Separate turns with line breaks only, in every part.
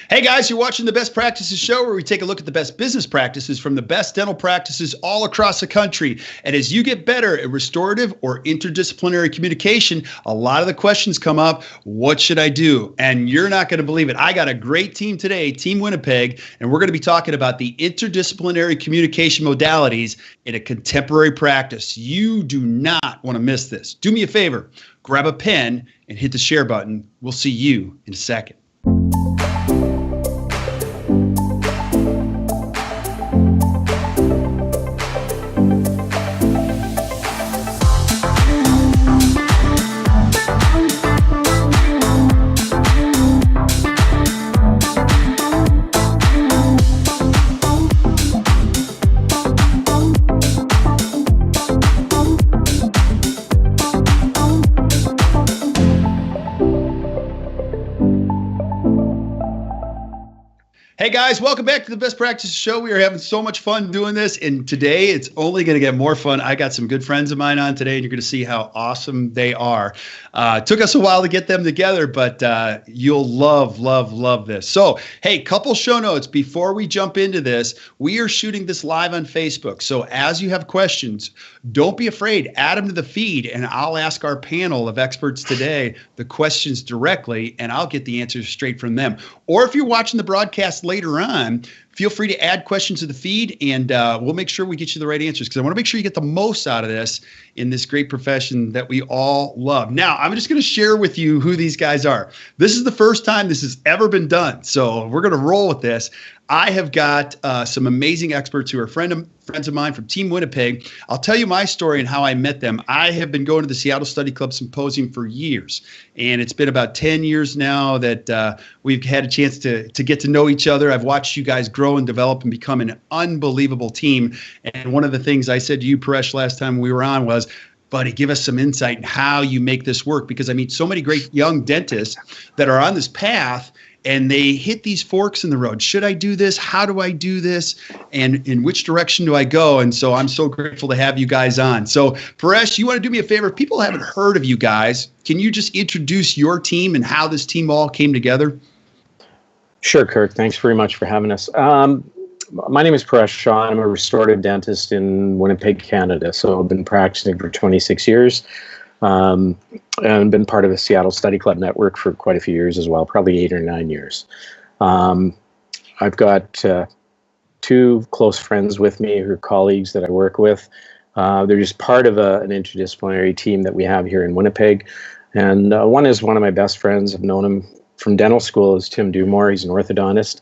Hey guys, you're watching the Best Practices Show, where we take a look at the best business practices from the best dental practices all across the country. And as you get better at restorative or interdisciplinary communication, a lot of the questions come up, what should I do? And you're not going to believe it. I got a great team today, Team Winnipeg, and we're going to be talking about the interdisciplinary communication modalities in a contemporary practice. You do not want to miss this. Do me a favor, grab a pen and hit the share button. We'll see you in a second. Hey guys, welcome back to the Best Practices Show. We are having so much fun doing this, and today it's only going to get more fun. I got some good friends of mine on today, and you're going to see how awesome they are. Took us a while to get them together, but you'll love this. So, hey, couple show notes before we jump into this. We are shooting this live on Facebook, so as you have questions, don't be afraid. Add them to the feed, and I'll ask our panel of experts today the questions directly, and I'll get the answers straight from them. Or if you're watching the broadcast later on, feel free to add questions to the feed, and we'll make sure we get you the right answers, because I want to make sure you get the most out of this in this great profession that we all love. Now, I'm just going to share with you who these guys are. This is the first time this has ever been done, so we're going to roll with this. I have got some amazing experts who are friends of mine from Team Winnipeg. I'll tell you my story and how I met them. I have been going to the Seattle Study Club Symposium for years, and it's been about 10 years now that we've had a chance to get to know each other. I've watched you guys grow and develop and become an unbelievable team. And one of the things I said to you, Paresh, last time we were on was, buddy, give us some insight in how you make this work, because I meet so many great young dentists that are on this path, and they hit these forks in the road. Should I do this? How do I do this? And in which direction do I go? And so I'm so grateful to have you guys on. So Paresh, you want to do me a favor? People haven't heard of you guys. Can you just introduce your team and how this team all came together?
Sure, Kirk. Thanks very much for having us. My name is Paresh Shah. I'm a restorative dentist in Winnipeg, Canada. So I've been practicing for 26 years. And been part of the Seattle Study Club network for quite a few years as well, probably 8 or 9 years. I've got two close friends with me who are colleagues that I work with. They're just part of an interdisciplinary team that we have here in Winnipeg. And one is one of my best friends. I've known him from dental school, is Tim Dumore. He's an orthodontist.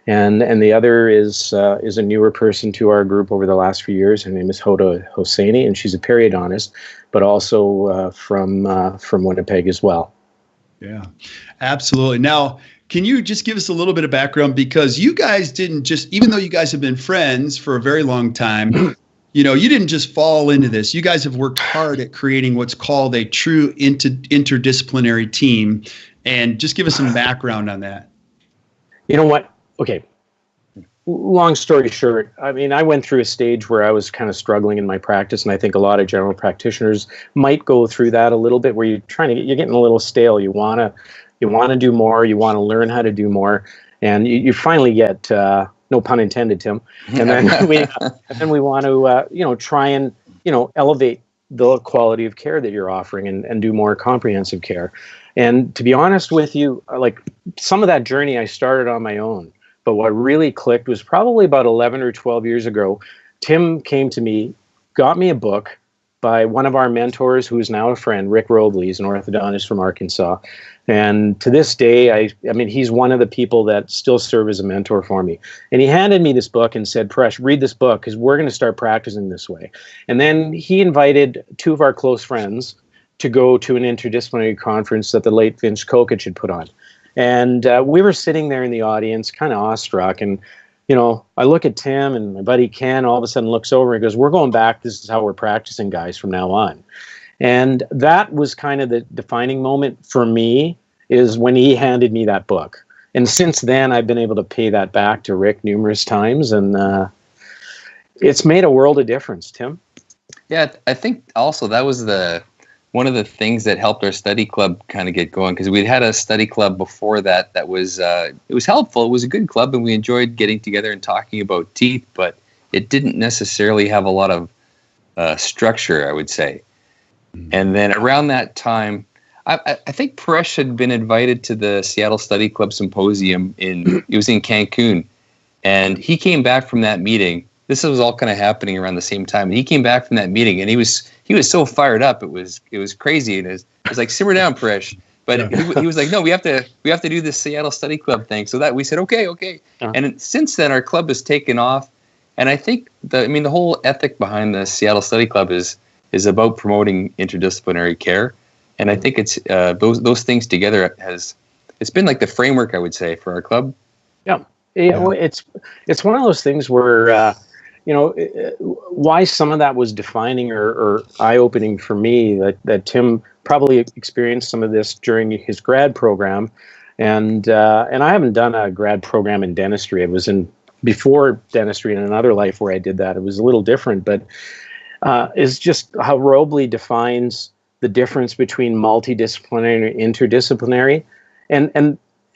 And the other is a newer person to our group over the last few years. Her name is Hoda Hosseini, and she's a periodontist, but also from Winnipeg as well.
Yeah, absolutely. Now, can you just give us a little bit of background? Because you guys didn't just, even though you guys have been friends for a very long time, you didn't just fall into this. You guys have worked hard at creating what's called a true interdisciplinary team. And just give us some background on that.
You know what? Okay. Long story short, I mean, I went through a stage where I was kind of struggling in my practice, and I think a lot of general practitioners might go through that a little bit, where you're getting a little stale. You want to do more. You want to learn how to do more, and you finally get no pun intended, Tim. And then we want to try and elevate the quality of care that you're offering and do more comprehensive care. And to be honest with you, like, some of that journey I started on my own. But what really clicked was probably about 11 or 12 years ago. Tim came to me, got me a book by one of our mentors, who is now a friend, Rick Robley. He's an orthodontist from Arkansas. And to this day, I mean, he's one of the people that still serve as a mentor for me. And he handed me this book and said, Paresh, read this book, because we're going to start practicing this way. And then he invited two of our close friends to go to an interdisciplinary conference that the late Vince Kokich had put on. And we were sitting there in the audience, kind of awestruck. And, I look at Tim, and my buddy Ken all of a sudden looks over and goes, we're going back. This is how we're practicing, guys, from now on. And that was kind of the defining moment for me, is when he handed me that book. And since then, I've been able to pay that back to Rick numerous times. And it's made a world of difference, Tim.
Yeah, I think also that was the one of the things that helped our study club kind of get going, because we'd had a study club before that was it was helpful. It was a good club, and we enjoyed getting together and talking about teeth, but it didn't necessarily have a lot of structure, I would say. And then around that time, I think Paresh had been invited to the Seattle Study Club Symposium it was in Cancun, and he came back from that meeting. This was all kind of happening around the same time, and he came back from that meeting, and he was so fired up. It was crazy, and it was like, simmer down, Paresh. But he was like, no, we have to do this Seattle Study Club thing. So that we said, okay. And since then, our club has taken off, and I think the whole ethic behind the Seattle Study Club is about promoting interdisciplinary care, and I think it's those things together it's been like the framework, I would say, for our club.
Yeah. Well, it's one of those things where why some of that was defining or eye-opening for me, that Tim probably experienced some of this during his grad program, and I haven't done a grad program in dentistry. It was before dentistry in another life where I did that. It was a little different, but is just how Robley defines the difference between multidisciplinary and interdisciplinary,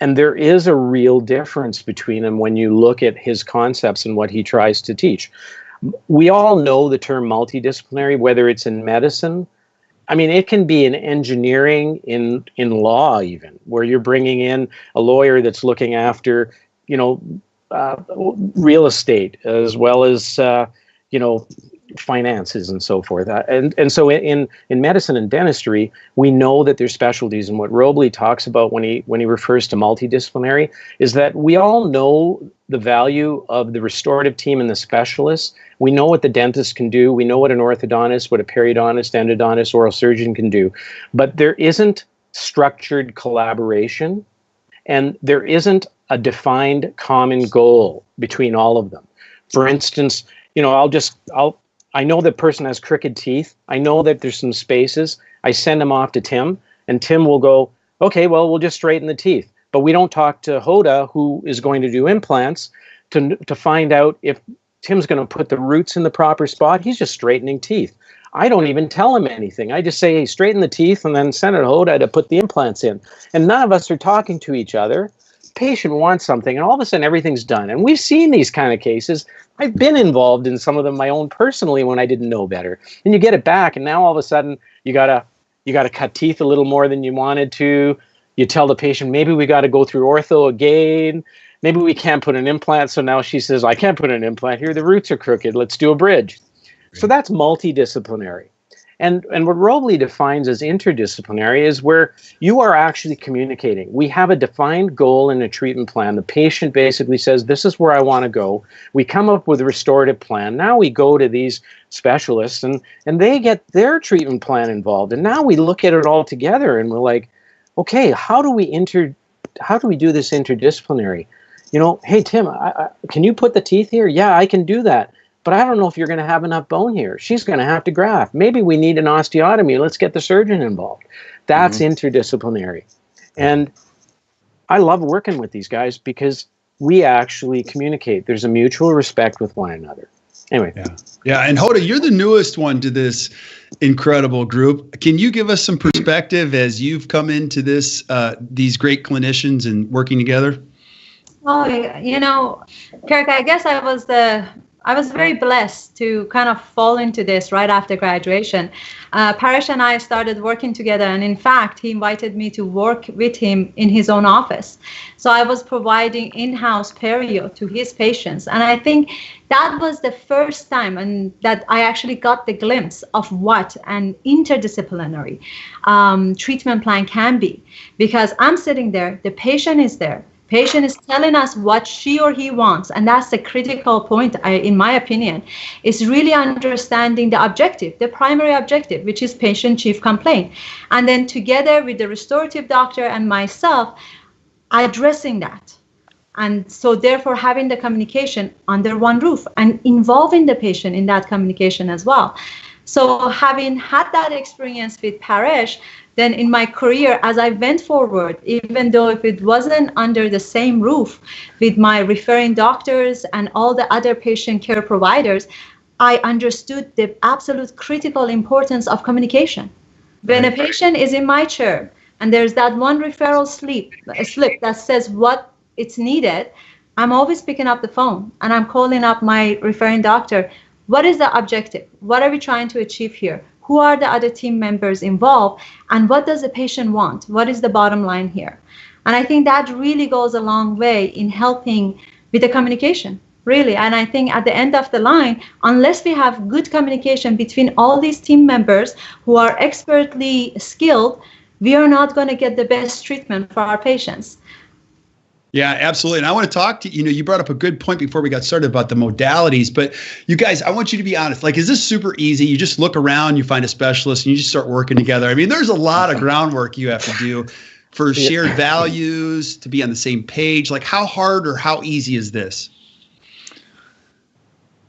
and there is a real difference between them when you look at his concepts and what he tries to teach. We all know the term multidisciplinary, whether it's in medicine. I mean, it can be in engineering, in law even, where you're bringing in a lawyer that's looking after, real estate as well as, finances and so forth. And so in medicine and dentistry, we know that there's specialties. And what Robley talks about when he refers to multidisciplinary is that we all know the value of the restorative team and the specialists. We know what the dentist can do. We know what an orthodontist, what a periodontist, endodontist, oral surgeon can do. But there isn't structured collaboration, and there isn't a defined common goal between all of them. For instance, I know that person has crooked teeth. I know that there's some spaces. I send them off to Tim, and Tim will go, okay, well, we'll just straighten the teeth. But we don't talk to Hoda, who is going to do implants, to find out if Tim's going to put the roots in the proper spot. He's just straightening teeth. I don't even tell him anything. I just say, hey, straighten the teeth, and then send it to Hoda to put the implants in. And none of us are talking to each other. Patient wants something, and all of a sudden everything's done. And we've seen these kind of cases. I've been involved in some of them my own personally when I didn't know better. And you get it back, and now all of a sudden you gotta cut teeth a little more than you wanted to. You tell the patient, maybe we got to go through ortho again. Maybe we can't put an implant. So now she says, I can't put an implant here. The roots are crooked. Let's do a bridge. Right. So that's multidisciplinary. And what Robley defines as interdisciplinary is where you are actually communicating. We have a defined goal and a treatment plan. The patient basically says, this is where I want to go. We come up with a restorative plan. Now we go to these specialists, and they get their treatment plan involved. And now we look at it all together, and we're like, okay, how do we do this interdisciplinary? Hey, Tim, can you put the teeth here? Yeah, I can do that. But I don't know if you're going to have enough bone here. She's going to have to graft. Maybe we need an osteotomy. Let's get the surgeon involved. That's interdisciplinary. And I love working with these guys because we actually communicate. There's a mutual respect with one another. Anyway.
Yeah. And Hoda, you're the newest one to this incredible group. Can you give us some perspective as you've come into this, these great clinicians and working together?
Oh, Kirk, I guess I was very blessed to kind of fall into this right after graduation. Paresh and I started working together, and in fact, he invited me to work with him in his own office. So I was providing in-house perio to his patients, and I think that was the first time and that I actually got the glimpse of what an interdisciplinary treatment plan can be. Because I'm sitting there, the patient is there. Patient is telling us what she or he wants, and that's the critical point, in my opinion, is really understanding the objective, the primary objective, which is patient chief complaint. And then together with the restorative doctor and myself, addressing that. And so therefore having the communication under one roof and involving the patient in that communication as well. So having had that experience with Paresh, then in my career, as I went forward, even though if it wasn't under the same roof with my referring doctors and all the other patient care providers, I understood the absolute critical importance of communication. When a patient is in my chair and there's that one referral slip that says what it's needed, I'm always picking up the phone and I'm calling up my referring doctor. What is the objective? What are we trying to achieve here? Who are the other team members involved? And what does the patient want? What is the bottom line here? And I think that really goes a long way in helping with the communication, really. And I think at the end of the line, unless we have good communication between all these team members who are expertly skilled, we are not going to get the best treatment for our patients.
Yeah, absolutely. And I want to talk to you brought up a good point before we got started about the modalities, but you guys, I want you to be honest. Like, is this super easy? You just look around, you find a specialist and you just start working together. I mean, there's a lot of groundwork you have to do for shared values, to be on the same page. Like, how hard or how easy is this?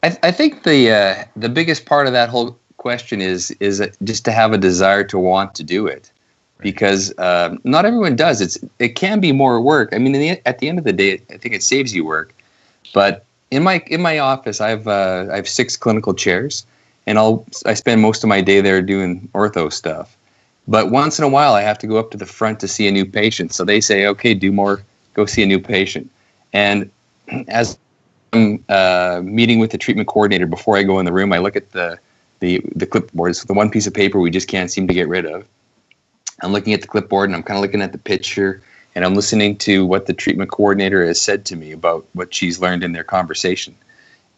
I think the biggest part of that whole question is just to have a desire to want to do it. Because not everyone does. It can be more work. I mean, at the end of the day, I think it saves you work. But in my office, I have 6 clinical chairs, and I spend most of my day there doing ortho stuff. But once in a while, I have to go up to the front to see a new patient. So they say, "Okay, Dumore, go see a new patient." And as I'm meeting with the treatment coordinator before I go in the room, I look at the clipboard. It's the one piece of paper we just can't seem to get rid of. I'm looking at the clipboard and I'm kind of looking at the picture and I'm listening to what the treatment coordinator has said to me about what she's learned in their conversation.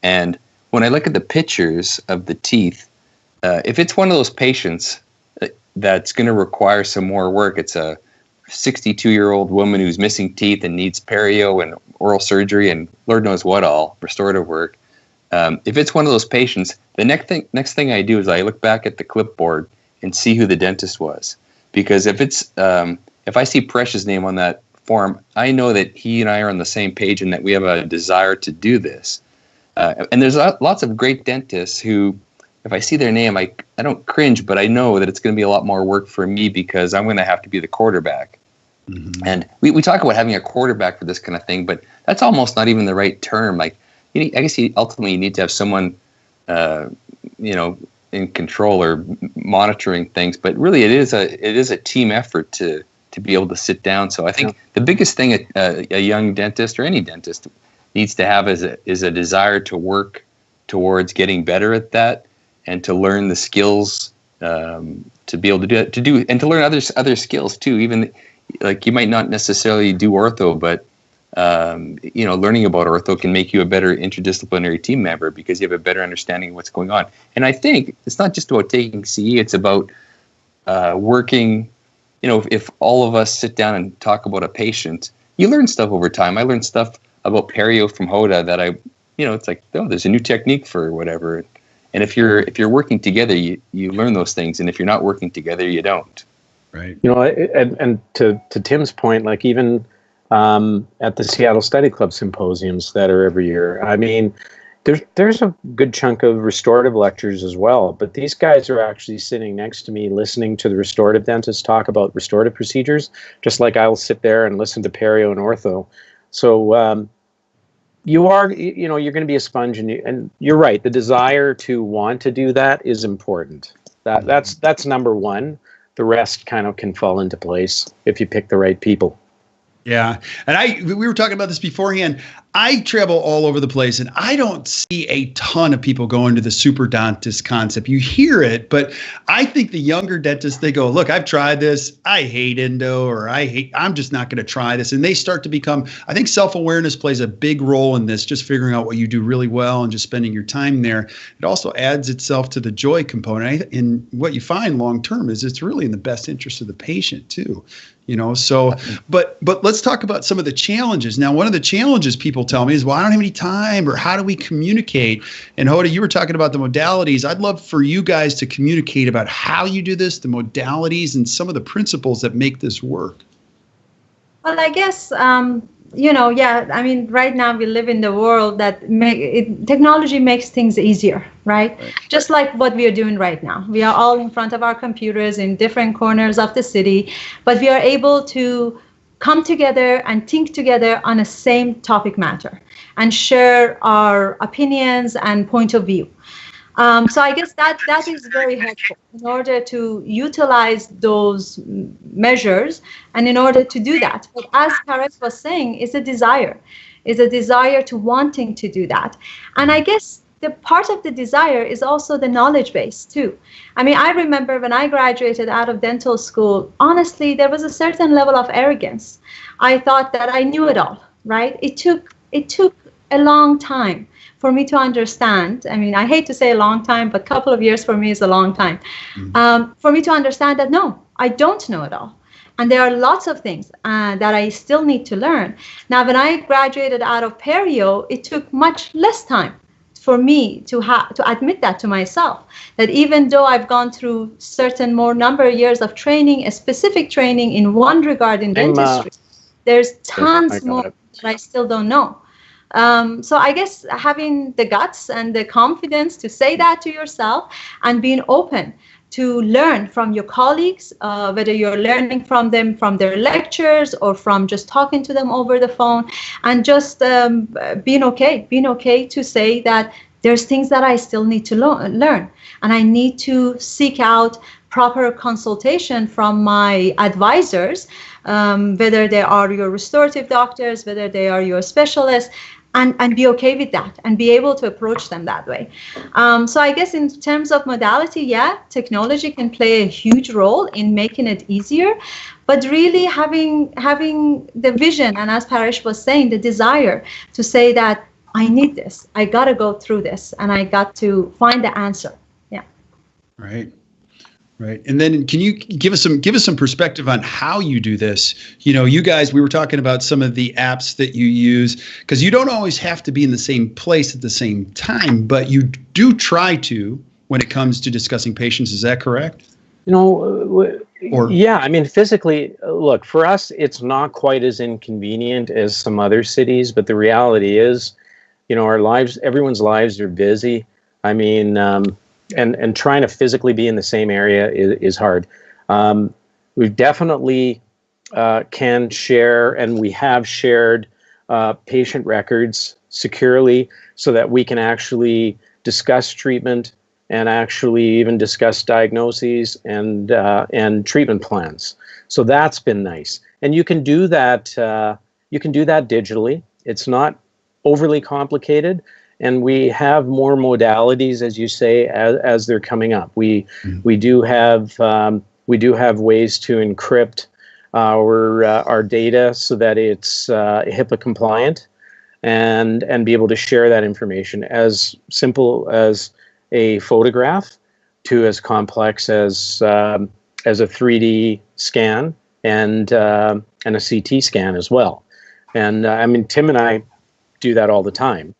And when I look at the pictures of the teeth, if it's one of those patients that's going to require some more work, it's a 62-year-old woman who's missing teeth and needs perio and oral surgery and Lord knows what all, restorative work. If it's one of those patients, the next thing I do is I look back at the clipboard and see who the dentist was. Because if I see Paresh's name on that form, I know that he and I are on the same page and that we have a desire to do this. And there's lots of great dentists who, if I see their name, I don't cringe, but I know that it's going to be a lot more work for me because I'm going to have to be the quarterback. Mm-hmm. And we talk about having a quarterback for this kind of thing, but that's almost not even the right term. Like, I guess ultimately you need to have someone, in control or monitoring things, but really it is a team effort to be able to sit down. So I think the biggest thing a young dentist or any dentist needs to have is a desire to work towards getting better at that and to learn the skills to be able to do it, and to learn other skills too. Even like you might not necessarily do ortho, but learning about ortho can make you a better interdisciplinary team member because you have a better understanding of what's going on. And I think it's not just about taking CE, it's about working, if all of us sit down and talk about a patient, you learn stuff over time. I learned stuff about perio from Hoda that it's like, oh, there's a new technique for whatever. And if you're working together, you learn those things. And if you're not working together, you don't.
Right.
And to Tim's point, like even at the Seattle Study Club symposiums that are every year. I mean, there's a good chunk of restorative lectures as well, but these guys are actually sitting next to me listening to the restorative dentists talk about restorative procedures, just like I'll sit there and listen to perio and ortho. So you're going to be a sponge, and you're right. The desire to want to do that is important. That's number one. The rest kind of can fall into place if you pick the right people.
Yeah. And we were talking about this beforehand. I travel all over the place and I don't see a ton of people going to the super dentist concept. You hear it, but I think the younger dentists, they go, look, I've tried this. I hate endo, or I'm just not going to try this. And they start to become, I think self-awareness plays a big role in this, just figuring out what you do really well and just spending your time there. It also adds itself to the joy component. And what you find long-term is it's really in the best interest of the patient too. But let's talk about some of the challenges. Now, one of the challenges people tell me is, well, I don't have any time, or how do we communicate? And Hoda, you were talking about the modalities. I'd love for you guys to communicate about how you do this, the modalities, and some of the principles that make this work.
Well, I guess, right now we live in the world that technology makes things easier, right? Just like what we are doing right now. We are all in front of our computers in different corners of the city, but we are able to come together and think together on a same topic matter and share our opinions and point of view. So I guess that is very helpful in order to utilize those measures, and in order to do that. But as Paresh was saying, is a desire to wanting to do that. And I guess the part of the desire is also the knowledge base too. I mean, I remember when I graduated out of dental school, honestly, there was a certain level of arrogance. I thought that I knew it all, right? It took a long time for me to understand. I mean, I hate to say a long time, but a couple of years for me is a long time. For me to understand that, no, I don't know it all. And there are lots of things that I still need to learn. Now, when I graduated out of perio, it took much less time for me to admit that to myself, that even though I've gone through certain more number of years of training, a specific training in one regard in dentistry, there's tons more that I still don't know. So I guess having the guts and the confidence to say that to yourself, and being open to learn from your colleagues, whether you're learning from them from their lectures or from just talking to them over the phone, and just being okay to say that there's things that I still need to learn, and I need to seek out proper consultation from my advisors, whether they are your restorative doctors, whether they are your specialists, and be okay with that and be able to approach them that way. So I guess in terms of modality, yeah, technology can play a huge role in making it easier, but really having the vision, and as Paresh was saying, the desire to say that I need this, I got to go through this, and I got to find the answer. Yeah.
Right. Right. And then can you give us some perspective on how you do this? You know, you guys, we were talking about some of the apps that you use, because you don't always have to be in the same place at the same time, but you do try to when it comes to discussing patients. Is that correct?
You know, yeah, I mean, physically, look, for us, it's not quite as inconvenient as some other cities, but the reality is, you know, our lives, everyone's lives are busy. I mean, and trying to physically be in the same area is hard. We definitely can share, and we have shared patient records securely so that we can actually discuss treatment and actually even discuss diagnoses and treatment plans. So that's been nice. And you can do that. You can do that digitally. It's not overly complicated. And we have more modalities, as you say, as they're coming up. We do have ways to encrypt our data so that it's HIPAA compliant, and be able to share that information, as simple as a photograph to as complex as a 3D scan and a CT scan as well. And I mean, Tim and I do that all the time.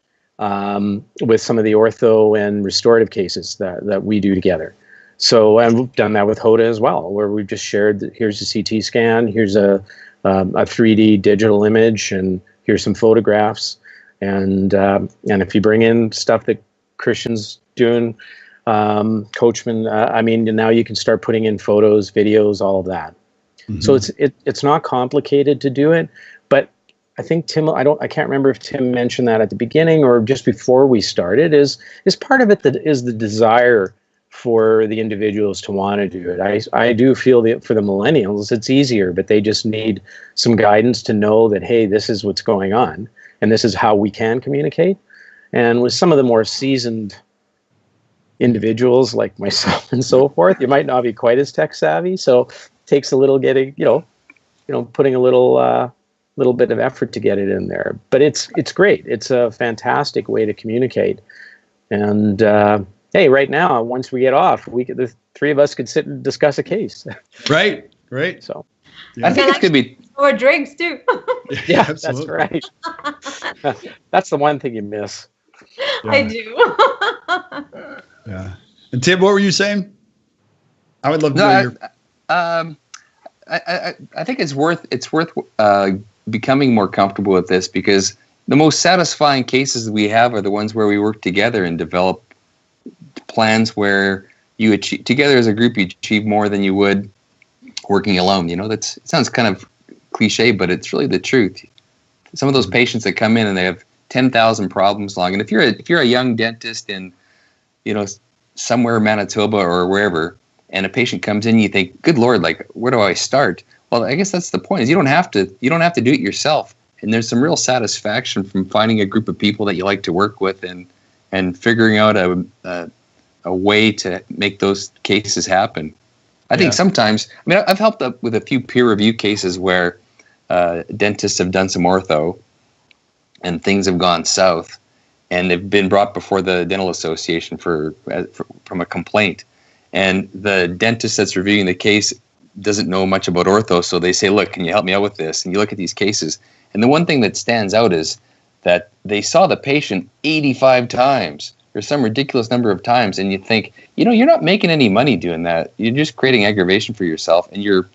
With some of the ortho and restorative cases that we do together. So, and we've done that with Hoda as well, where we've just shared that here's a CT scan, here's a 3D digital image, and here's some photographs. And if you bring in stuff that Christian's doing, Coachman, I mean, now you can start putting in photos, videos, all of that. Mm-hmm. So it's not complicated to do it, but I think Tim, I can't remember if Tim mentioned that at the beginning or just before we started, is part of it that is the desire for the individuals to want to do it. I do feel that for the millennials, it's easier, but they just need some guidance to know that, hey, this is what's going on and this is how we can communicate. And with some of the more seasoned individuals like myself and so forth, you might not be quite as tech savvy. So it takes a little getting, putting a little bit of effort to get it in there, but it's great. It's a fantastic way to communicate. And hey, right now, once we get off, the three of us could sit and discuss a case.
Right.
So
yeah. I think it's gonna be
or drinks too.
Yeah, that's right. That's the one thing you miss.
Yeah. I do.
Yeah. And Tim, what were you saying? I would love to know
I think it's worth becoming more comfortable with this, because the most satisfying cases we have are the ones where we work together and develop plans where you achieve together as a group, you achieve more than you would working alone. You know, it sounds kind of cliche, but it's really the truth. Some of those patients that come in and they have 10,000 problems long, and if you're a young dentist in, somewhere in Manitoba or wherever, and a patient comes in, you think, good Lord, like, where do I start? Well, I guess that's the point, is you don't have to do it yourself. And there's some real satisfaction from finding a group of people that you like to work with and figuring out a way to make those cases happen. I think sometimes, I mean, I've helped up with a few peer review cases where dentists have done some ortho and things have gone south, and they've been brought before the Dental Association from a complaint. And the dentist that's reviewing the case doesn't know much about ortho, so they say, look, can you help me out with this? And you look at these cases, and the one thing that stands out is that they saw the patient 85 times or some ridiculous number of times, and you think, you're not making any money doing that. You're just creating aggravation for yourself, and you're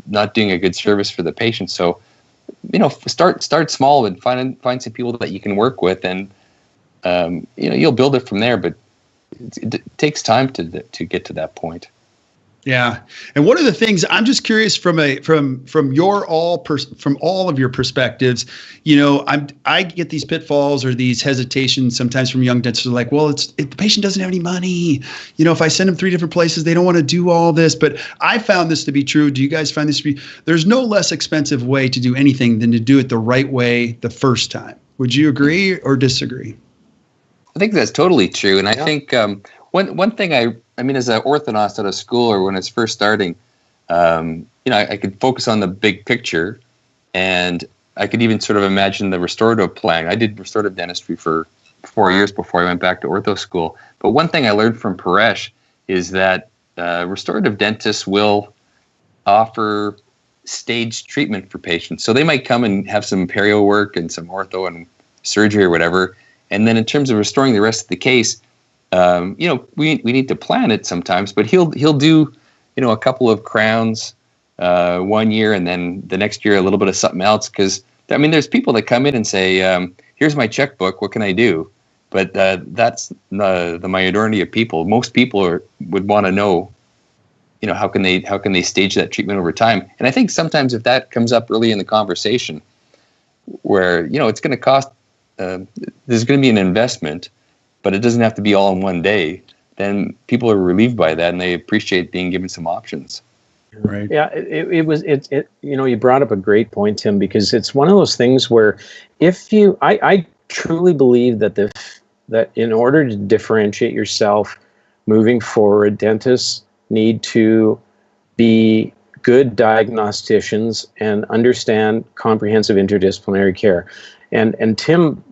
not doing a good service for the patient. So, start small and find some people that you can work with, and you'll build it from there. But it takes time to get to that point.
Yeah. And what are the things, I'm just curious from all of your perspectives, I get these pitfalls or these hesitations sometimes from young dentists, like, well, the patient doesn't have any money. If I send them 3 different places, they don't want to do all this. But I found this to be true. Do you guys find this to be, there's no less expensive way to do anything than to do it the right way the first time. Would you agree or disagree?
I think that's totally true. And I think one thing I mean, as an orthodontist out of school or when it's first starting, I could focus on the big picture, and I could even sort of imagine the restorative plan. I did restorative dentistry for 4 years before I went back to ortho school. But one thing I learned from Paresh is that restorative dentists will offer staged treatment for patients. So they might come and have some perio work and some ortho and surgery or whatever. And then in terms of restoring the rest of the case, we need to plan it sometimes, but he'll do, a couple of crowns 1 year, and then the next year a little bit of something else. Because I mean, there's people that come in and say, "Here's my checkbook. What can I do?" But that's the minority of people. Most people would want to know, how can they stage that treatment over time? And I think sometimes if that comes up early in the conversation, where it's going to cost, there's going to be an investment, but it doesn't have to be all in one day, then people are relieved by that and they appreciate being given some options.
Right. Yeah, you brought up a great point, Tim, because it's one of those things where I truly believe that in order to differentiate yourself moving forward, dentists need to be good diagnosticians and understand comprehensive interdisciplinary care. And Tim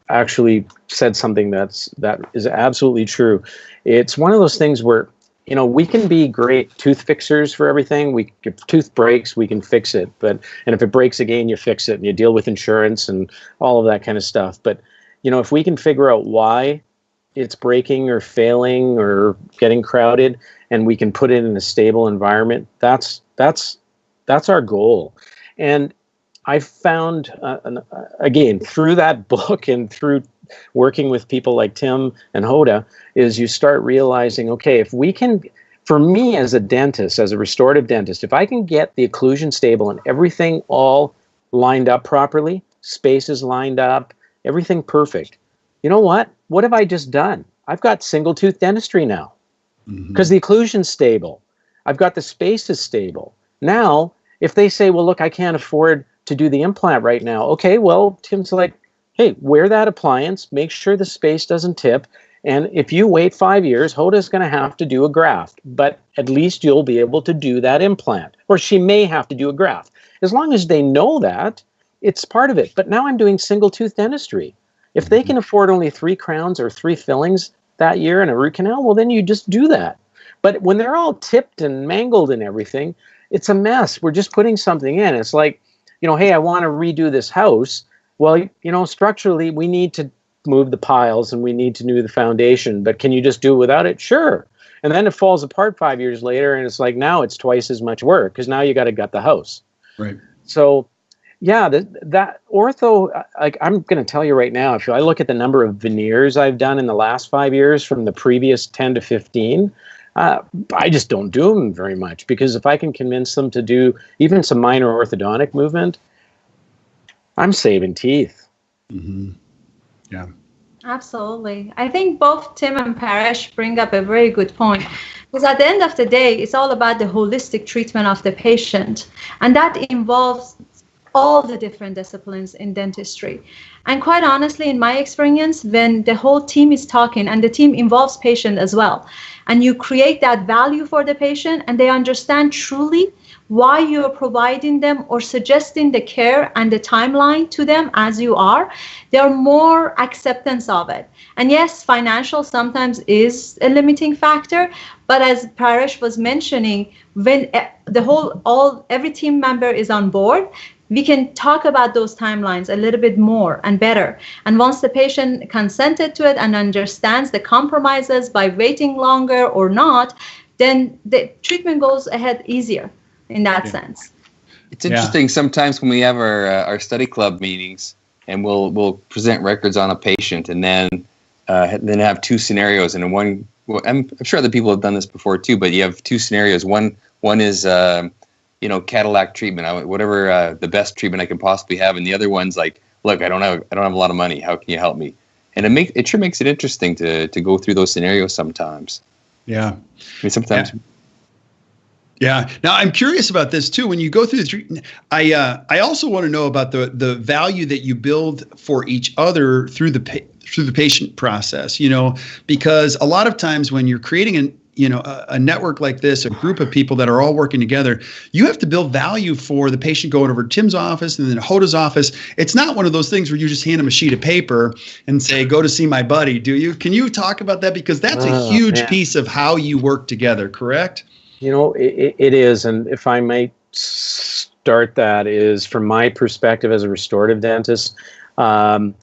actually said something that is absolutely true. It's one of those things where, we can be great tooth fixers for everything. If tooth breaks, we can fix it. And if it breaks again, you fix it and you deal with insurance and all of that kind of stuff. But, if we can figure out why it's breaking or failing or getting crowded, and we can put it in a stable environment, that's our goal. And I found, again, through that book and through working with people like Tim and Hoda, is you start realizing, okay, if we can, for me as a dentist, as a restorative dentist, if I can get the occlusion stable and everything all lined up properly, spaces lined up, everything perfect, you know what? What have I just done? I've got single tooth dentistry now because the occlusion's stable. I've got the spaces stable. Now, if they say, well, look, I can't afford to do the implant right now. Okay, well, Tim's like, hey, wear that appliance, make sure the space doesn't tip, and if you wait 5 years, Hoda's going to have to do a graft, but at least you'll be able to do that implant, or she may have to do a graft. As long as they know that, it's part of it. But now I'm doing single tooth dentistry. If they can afford only 3 crowns or 3 fillings that year and a root canal, well, then you just do that. But when they're all tipped and mangled and everything, it's a mess. We're just putting something in. It's like, hey, I want to redo this house. Well, structurally, we need to move the piles and we need to do the foundation, but can you just do it without it? Sure. And then it falls apart 5 years later, and it's like, now it's twice as much work because now you got to gut the house.
Right.
So, yeah, that ortho, like I'm going to tell you right now, if I look at the number of veneers I've done in the last 5 years from the previous 10 to 15, I just don't do them very much, because if I can convince them to do even some minor orthodontic movement, I'm saving teeth.
Mm-hmm. Yeah.
Absolutely. I think both Tim and Paresh bring up a very good point. Because at the end of the day, it's all about the holistic treatment of the patient. And that involves all the different disciplines in dentistry. And quite honestly, in my experience, when the whole team is talking, and the team involves patient as well, and you create that value for the patient and they understand truly why you're providing them or suggesting the care and the timeline to them as you are, there are more acceptance of it. And yes, financial sometimes is a limiting factor, but as Paresh was mentioning, when every team member is on board, we can talk about those timelines a little bit more and better. And once the patient consented to it and understands the compromises by waiting longer or not, then the treatment goes ahead easier in that sense.
It's interesting sometimes when we have our study club meetings and we'll present records on a patient and then have two scenarios. And in one, I'm sure other people have done this before too, but you have two scenarios. One is Cadillac treatment, whatever the best treatment I can possibly have, and the other one's like, look, I don't have a lot of money. How can you help me? And it sure makes it interesting to go through those scenarios sometimes.
Yeah,
I mean sometimes.
Yeah. Now I'm curious about this too. When you go through the treatment, I also want to know about the value that you build for each other through the patient process. Because a lot of times when you're creating a network like this, a group of people that are all working together, you have to build value for the patient going over to Tim's office and then Hoda's office. It's not one of those things where you just hand them a sheet of paper and say, go to see my buddy, do you? Can you talk about that? Because that's a huge piece of how you work together, correct?
It is. And if I might start, that is from my perspective as a restorative dentist, I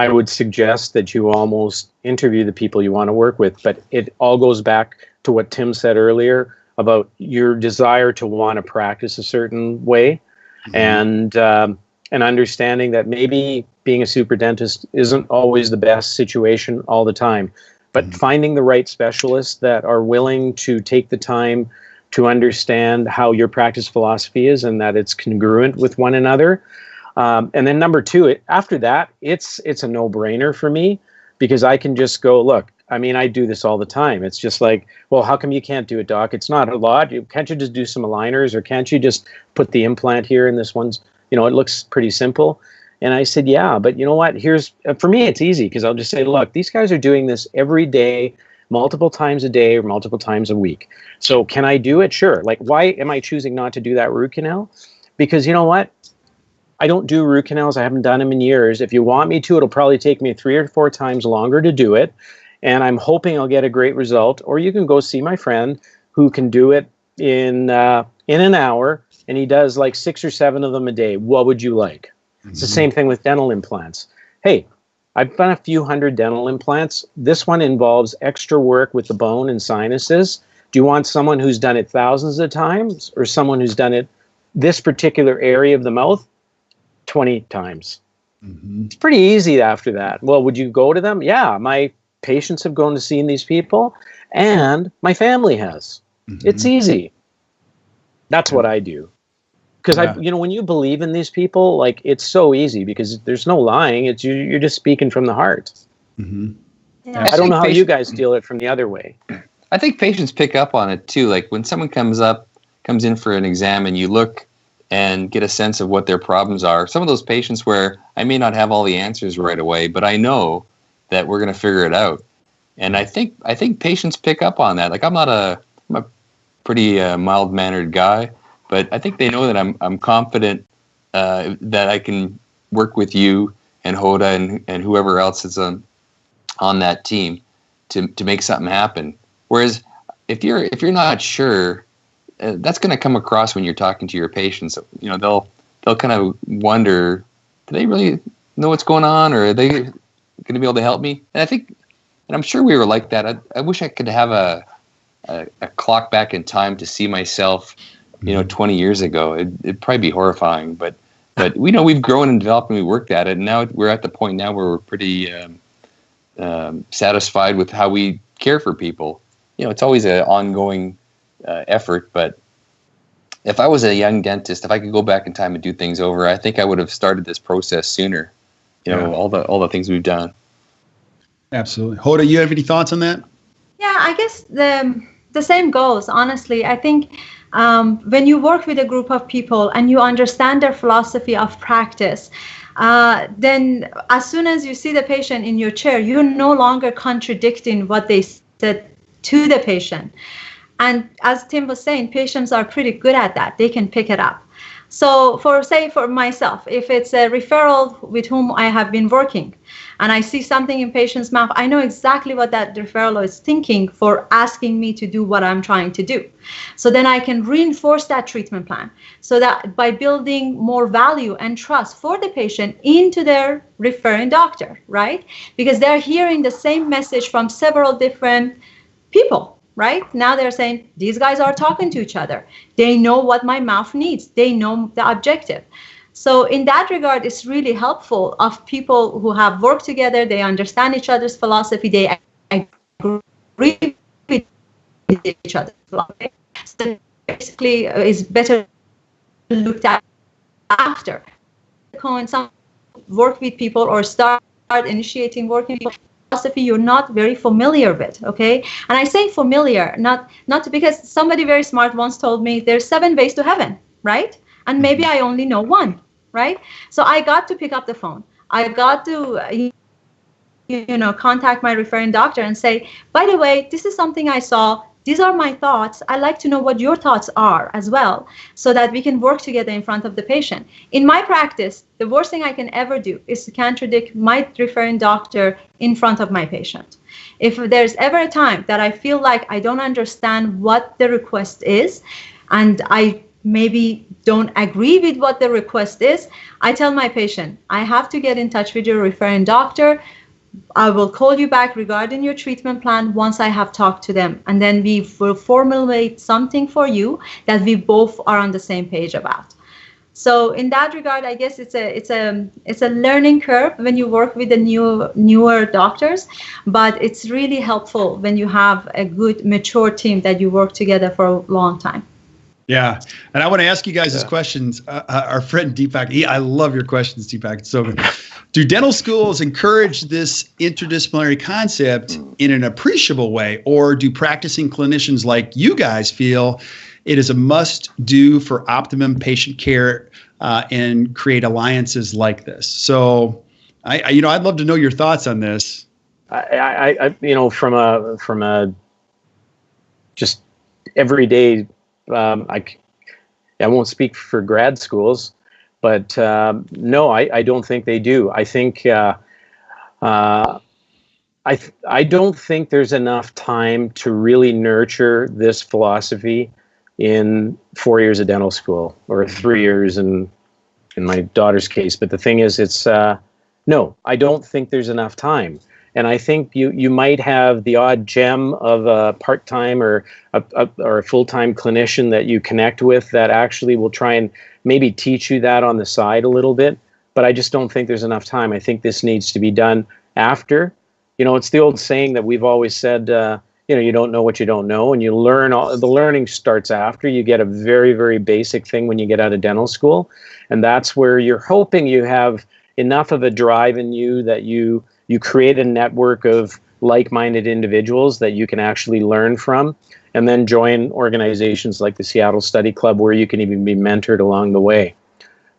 would suggest that you almost interview the people you want to work with, but it all goes back to what Tim said earlier about your desire to want to practice a certain way, and understanding that maybe being a super dentist isn't always the best situation all the time, but finding the right specialists that are willing to take the time to understand how your practice philosophy is and that it's congruent with one another. And then number two, after that, it's a no-brainer for me, because I can just go, look, I mean, I do this all the time. It's just like, well, how come you can't do it, doc? It's not a lot. Can't you just do some aligners, or can't you just put the implant here and this one's, it looks pretty simple. And I said, yeah, but you know what? For me, it's easy, because I'll just say, look, these guys are doing this every day, multiple times a day or multiple times a week. So can I do it? Sure. Like, why am I choosing not to do that root canal? Because you know what? I don't do root canals. I haven't done them in years. If you want me to, it'll probably take me 3 or 4 times longer to do it. And I'm hoping I'll get a great result. Or you can go see my friend who can do it in an hour, and he does like 6 or 7 of them a day. What would you like? It's the same thing with dental implants. Hey, I've done a few hundred dental implants. This one involves extra work with the bone and sinuses. Do you want someone who's done it thousands of times, or someone who's done it this particular area of the mouth 20 times? It's pretty easy after that. Well, would you go to them? Yeah, my patients have gone to seeing these people, and my family has. It's easy. That's what I do. Because when you believe in these people, like, it's so easy, because there's no lying. It's you're just speaking from the heart.
Yeah.
I don't know how you guys deal it from the other way.
I think patients pick up on it too. Like when someone comes in for an exam, and you look and get a sense of what their problems are. Some of those patients where I may not have all the answers right away, but I know that we're going to figure it out. And I think patients pick up on that. Like I'm a pretty mild-mannered guy, but I think they know that I'm confident that I can work with you and Hoda and whoever else is on that team to make something happen. Whereas if you're not sure, that's going to come across when you're talking to your patients. They'll kind of wonder, do they really know what's going on, or are they going to be able to help me? And I'm sure we were like that. I wish I could have a clock back in time to see myself 20 years ago. It'd probably be horrifying, but we know we've grown and developed, and we worked at it, and now we're at the point now where we're pretty satisfied with how we care for people. It's always an ongoing effort, but if I was a young dentist, if I could go back in time and do things over, I think I would have started this process sooner. all the things we've done.
Absolutely. Hoda, you have any thoughts on that?
Yeah, I guess the same goes, honestly. I think when you work with a group of people and you understand their philosophy of practice, then as soon as you see the patient in your chair, you're no longer contradicting what they said to the patient. And as Tim was saying, patients are pretty good at that. They can pick it up. So for myself, if it's a referral with whom I have been working and I see something in patient's mouth, I know exactly what that referral is thinking for asking me to do what I'm trying to do. So then I can reinforce that treatment plan so that by building more value and trust for the patient into their referring doctor, right? Because they're hearing the same message from several different people. Right? Now they're saying, these guys are talking to each other. They know what my mouth needs. They know the objective. So in that regard, it's really helpful of people who have worked together. They understand each other's philosophy. They agree with each other's philosophy. So basically, it's better looked at after. Coincide, work with people or start initiating working with philosophy you're not very familiar with, okay? And I say familiar, not because somebody very smart once told me there's 7 ways to heaven, right? And maybe I only know one, right? So I got to pick up the phone. I got to, contact my referring doctor and say, by the way, this is something I saw. These are my thoughts. I'd like to know what your thoughts are as well, so that we can work together in front of the patient. In my practice, the worst thing I can ever do is to contradict my referring doctor in front of my patient. If there's ever a time that I feel like I don't understand what the request is, and I maybe don't agree with what the request is, I tell my patient, I have to get in touch with your referring doctor. I will call you back regarding your treatment plan once I have talked to them, and then we will formulate something for you that we both are on the same page about. So in that regard, I guess it's a learning curve when you work with the newer doctors, but it's really helpful when you have a good mature team that you work together for a long time.
Yeah. And I want to ask you guys these questions. Our friend Deepak, I love your questions, Deepak. It's so good. Do dental schools encourage this interdisciplinary concept in an appreciable way, or do practicing clinicians like you guys feel it is a must-do for optimum patient care and create alliances like this? So, I'd love to know your thoughts on this.
From a just everyday. I won't speak for grad schools, but no, I don't think they do. I think I don't think there's enough time to really nurture this philosophy in 4 years of dental school, or 3 years in my daughter's case. But the thing is, no, I don't think there's enough time. And I think you might have the odd gem of a part-time or a full-time clinician that you connect with that actually will try and maybe teach you that on the side a little bit. But I just don't think there's enough time. I think this needs to be done after. It's the old saying that we've always said, you don't know what you don't know, and you learn. The learning starts after. You get a very, very basic thing when you get out of dental school, and that's where you're hoping you have enough of a drive in you that you create a network of like-minded individuals that you can actually learn from, and then join organizations like the Seattle Study Club where you can even be mentored along the way.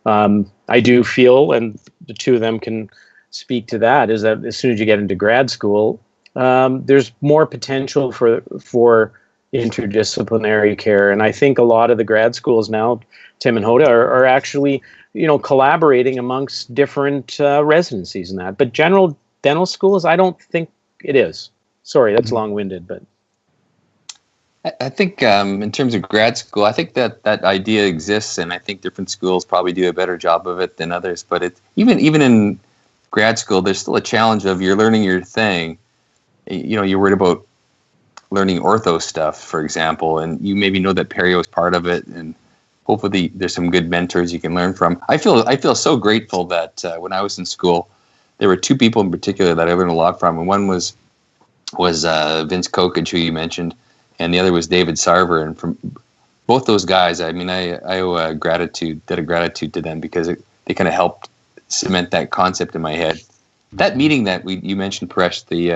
I do feel, and the two of them can speak to that, is that as soon as you get into grad school, there's more potential for interdisciplinary care. And I think a lot of the grad schools now, Tim and Hoda, are actually, collaborating amongst different residencies and that. But general dental schools, I don't think it is. Sorry, that's long-winded, but
I think in terms of grad school, I think that idea exists, and I think different schools probably do a better job of it than others. But even in grad school, there's still a challenge of you're learning your thing. You're worried about learning ortho stuff, for example, and you maybe know that perio is part of it, and hopefully there's some good mentors you can learn from. I feel so grateful that when I was in school, there were 2 people in particular that I learned a lot from, and one was Vince Kokich, who you mentioned, and the other was David Sarver. And from both those guys, I owe a gratitude to them, because they kind of helped cement that concept in my head. That meeting that you mentioned, Paresh, the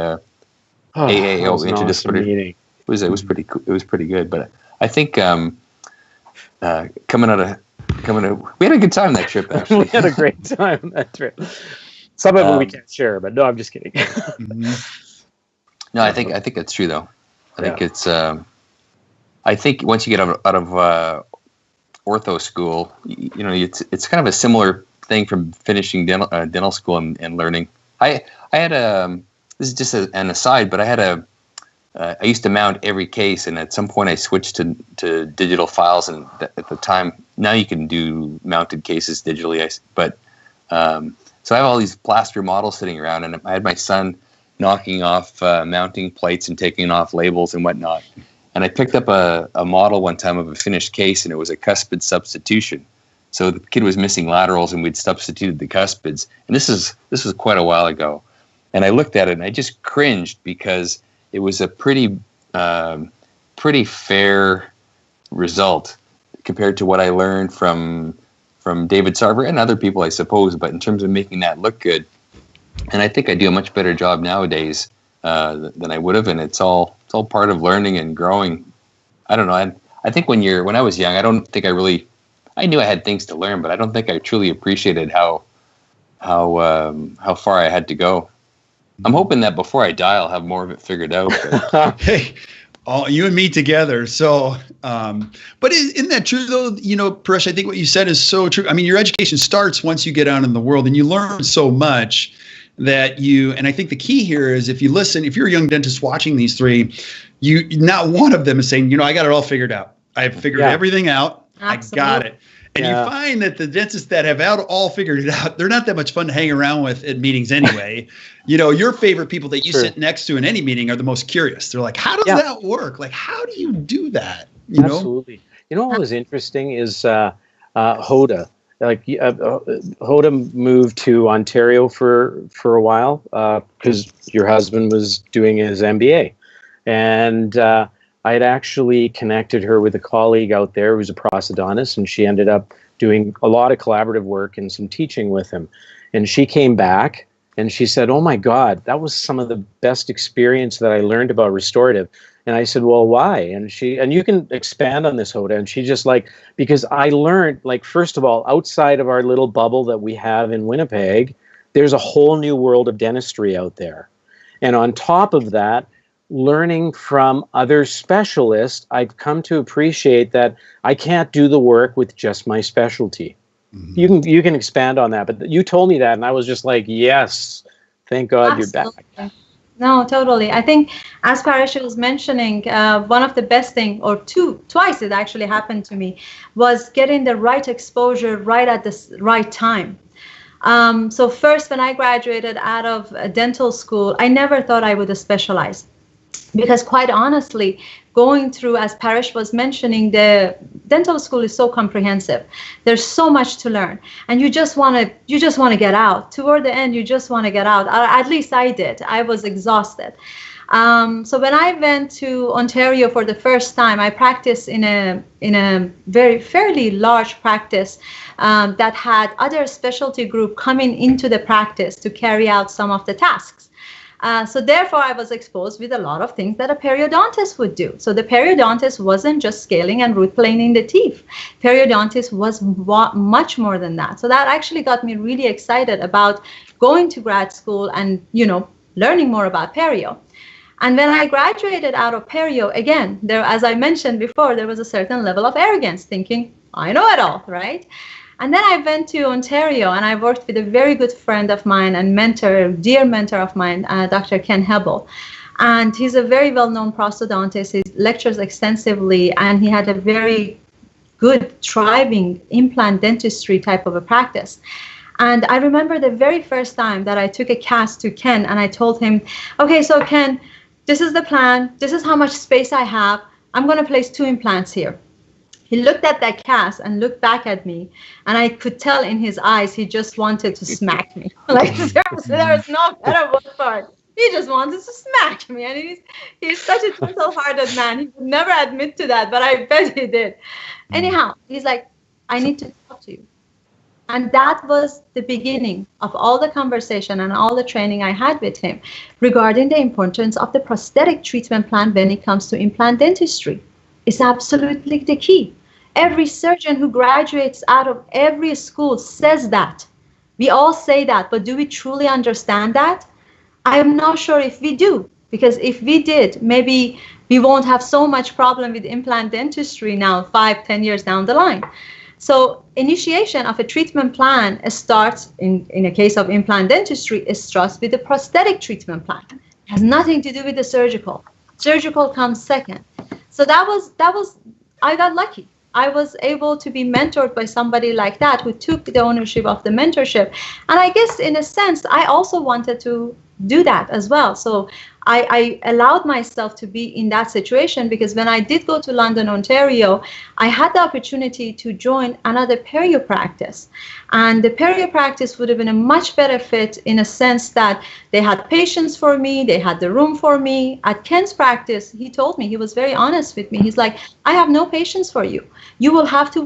AAO Interdisciplinary, it was pretty cool. It was pretty good. But I think coming out, we had a good time that trip. Actually,
we had a great time on that trip. Some of it we can't share, but no, I'm just kidding.
No, I think that's true though. I think it's. I think once you get out of ortho school, it's kind of a similar thing from finishing dental school and learning. I had this is just an aside, but I used to mount every case, and at some point I switched to digital files, and at the time, now you can do mounted cases digitally, so I have all these plaster models sitting around, and I had my son knocking off mounting plates and taking off labels and whatnot. And I picked up a model one time of a finished case, and it was a cuspid substitution. So the kid was missing laterals, and we'd substituted the cuspids. And this was quite a while ago. And I looked at it, and I just cringed because it was a pretty fair result compared to what I learned from David Sarver and other people, I suppose. But in terms of making that look good, and I think I do a much better job nowadays than I would have, and it's all part of learning and growing. I don't know. I think when I was young, I don't think I knew I had things to learn, but I don't think I truly appreciated how far I had to go. I'm hoping that before I die, I'll have more of it figured out.
Hey, all you and me together. So, but isn't that true though? Paresh, I think what you said is so true. I mean, your education starts once you get out in the world, and you learn so much that and I think the key here is if you're a young dentist watching these three, not one of them is saying, I got it all figured out. I've figured everything out. Absolutely. I got it. And you find that the dentists that have all figured it out, they're not that much fun to hang around with at meetings anyway. Your favorite people that you sit next to in any meeting are the most curious. They're like, how does that work? Like, how do you do that?
Absolutely. What was interesting is Hoda. Hoda moved to Ontario for a while because your husband was doing his MBA. And I had actually connected her with a colleague out there who's a prosthodontist, and she ended up doing a lot of collaborative work and some teaching with him. And she came back and she said, "Oh my God, that was some of the best experience that I learned about restorative." And I said, "Well, why?" And you can expand on this, Hoda. And she just because I learned, first of all, outside of our little bubble that we have in Winnipeg, there's a whole new world of dentistry out there. And on top of that, learning from other specialists, I've come to appreciate that I can't do the work with just my specialty. Mm-hmm. You can expand on that, but you told me that, and I was just like, yes, thank God you're back.
No, totally. I think, as Paresh was mentioning, one of the best thing, or twice it actually happened to me, was getting the right exposure right at the right time. So first, when I graduated out of dental school, I never thought I would specialize. Because quite honestly, going through, as Paresh was mentioning, the dental school is so comprehensive. There's so much to learn, and you just want to get out. Toward the end, you just want to get out. At least I did. I was exhausted. So when I went to Ontario for the first time, I practiced in a fairly large practice that had other specialty group coming into the practice to carry out some of the tasks. So therefore, I was exposed with a lot of things that a periodontist would do. So the periodontist wasn't just scaling and root planing the teeth. Periodontist was much more than that. So that actually got me really excited about going to grad school and, learning more about perio. And when I graduated out of perio, again, as I mentioned before, there was a certain level of arrogance, thinking, I know it all, right? And then I went to Ontario, and I worked with a very good friend of mine and dear mentor of mine, Dr. Ken Hebel. And he's a very well-known prosthodontist. He lectures extensively, and he had a very good, thriving implant dentistry type of a practice. And I remember the very first time that I took a cast to Ken, and I told him, okay, so Ken, this is the plan. This is how much space I have. I'm going to place 2 implants here. He looked at that cast and looked back at me, and I could tell in his eyes he just wanted to smack me. There was no better word for it. He just wanted to smack me, and he's such a gentle-hearted man. He would never admit to that, but I bet he did. Anyhow, he's like, I need to talk to you. And that was the beginning of all the conversation and all the training I had with him regarding the importance of the prosthetic treatment plan when it comes to implant dentistry. It's absolutely the key. Every surgeon who graduates out of every school says that. We all say that, but do we truly understand that? I am not sure if we do, because if we did, maybe we won't have so much problem with implant dentistry now, 5-10 years down the line. So initiation of a treatment plan starts, in a case of implant dentistry, it starts with the prosthetic treatment plan. It has nothing to do with the surgical. Surgical comes second. So that was, I got lucky. I was able to be mentored by somebody like that who took the ownership of the mentorship. And I guess in a sense, I also wanted to do that as well. So I allowed myself to be in that situation, because when I did go to London, Ontario, I had the opportunity to join another perio practice. And the perio practice would have been a much better fit in a sense that they had patients for me, they had the room for me. At Ken's practice, he told me, he was very honest with me. He's like, I have no patients for you. You will have to,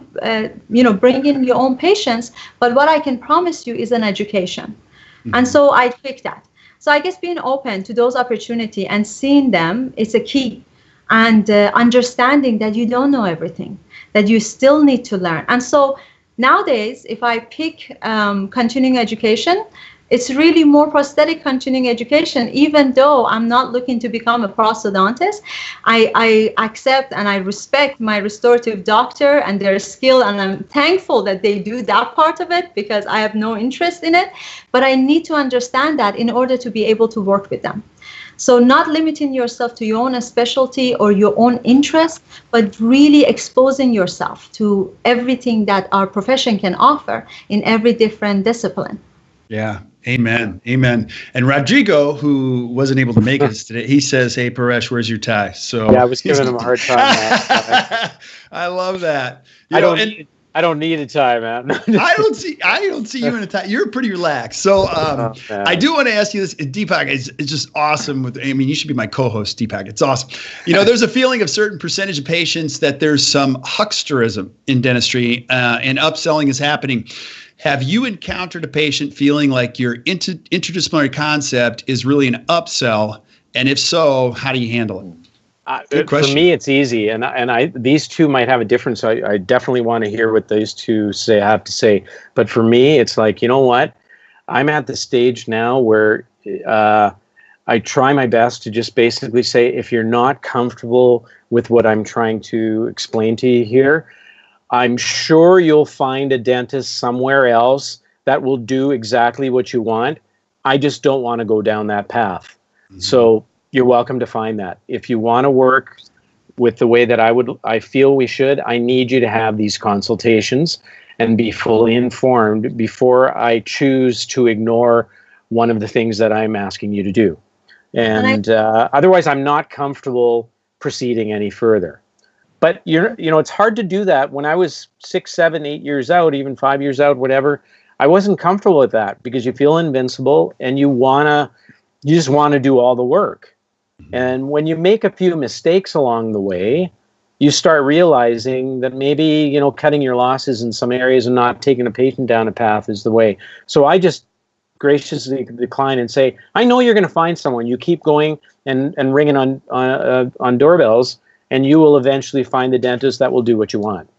bring in your own patients, but what I can promise you is an education. Mm-hmm. And so I picked that. So I guess being open to those opportunities and seeing them is a key, and understanding that you don't know everything, that you still need to learn. And so nowadays, if I pick continuing education, it's really more prosthetic continuing education, even though I'm not looking to become a prosthodontist. I accept and I respect my restorative doctor and their skill, and I'm thankful that they do that part of it, because I have no interest in it. But I need to understand that in order to be able to work with them. So not limiting yourself to your own specialty or your own interest, but really exposing yourself to everything that our profession can offer in every different discipline.
Yeah. Amen. Amen. And Rodrigo, who wasn't able to make it today, he says, "Hey, Paresh, where's your tie?" So
yeah, I was giving him a hard time.
I love that.
I don't need a tie, man.
I don't see you in a tie. You're pretty relaxed. So I do want to ask you this. Deepak is just awesome. You should be my co-host, Deepak. It's awesome. There's a feeling of certain percentage of patients that there's some hucksterism in dentistry, and upselling is happening. Have you encountered a patient feeling like your interdisciplinary concept is really an upsell? And if so, how do you handle it? Good question.
For me, it's easy. And these two might have a difference. So I definitely want to hear what these two have to say. But for me, it's like, you know what? I'm at the stage now where I try my best to just basically say, if you're not comfortable with what I'm trying to explain to you here, I'm sure you'll find a dentist somewhere else that will do exactly what you want. I just don't want to go down that path. Mm-hmm. So you're welcome to find that. If you want to work with the way that I feel we should, I need you to have these consultations and be fully informed before I choose to ignore one of the things that I'm asking you to do. And otherwise, I'm not comfortable proceeding any further. But it's hard to do that. When I was 6, 7, 8 years out, even 5 years out, whatever, I wasn't comfortable with that, because you feel invincible and you just want to do all the work. And when you make a few mistakes along the way, you start realizing that maybe, cutting your losses in some areas and not taking a patient down a path is the way. So I just graciously decline and say, I know you're going to find someone. You keep going and ringing on doorbells, and you will eventually find the dentist that will do what you want.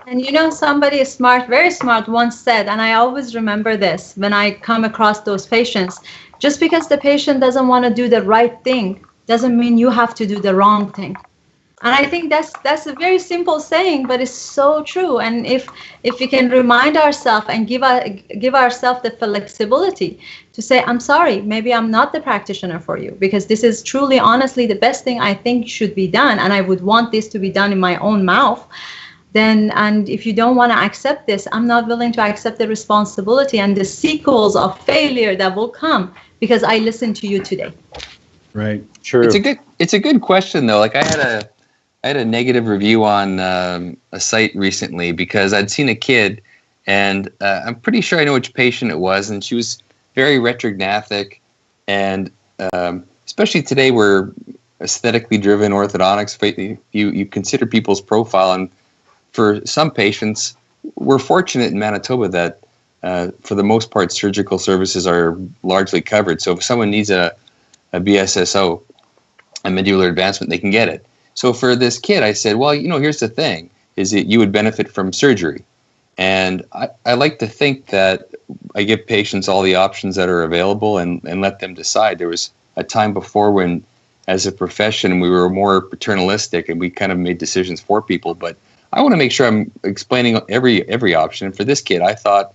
And somebody smart, very smart, once said, and I always remember this when I come across those patients, just because the patient doesn't want to do the right thing doesn't mean you have to do the wrong thing. And I think that's a very simple saying, but it's so true. And if we can remind ourselves and give ourselves the flexibility to say, I'm sorry, maybe I'm not the practitioner for you, because this is truly, honestly, the best thing I think should be done, and I would want this to be done in my own mouth. And if you don't want to accept this, I'm not willing to accept the responsibility and the sequels of failure that will come because I listened to you today.
Right.
True. It's a good question though. Like I had a negative review on a site recently because I'd seen a kid, and I'm pretty sure I know which patient it was, and she was very retrognathic, and especially today we're aesthetically driven orthodontics. You consider people's profile, and for some patients, we're fortunate in Manitoba that for the most part, surgical services are largely covered. So if someone needs a BSSO, a mandibular advancement, they can get it. So for this kid, I said, well, here's the thing, is that you would benefit from surgery. And I like to think that I give patients all the options that are available and let them decide. There was a time before when, as a profession, we were more paternalistic and we kind of made decisions for people. But I want to make sure I'm explaining every option. And for this kid, I thought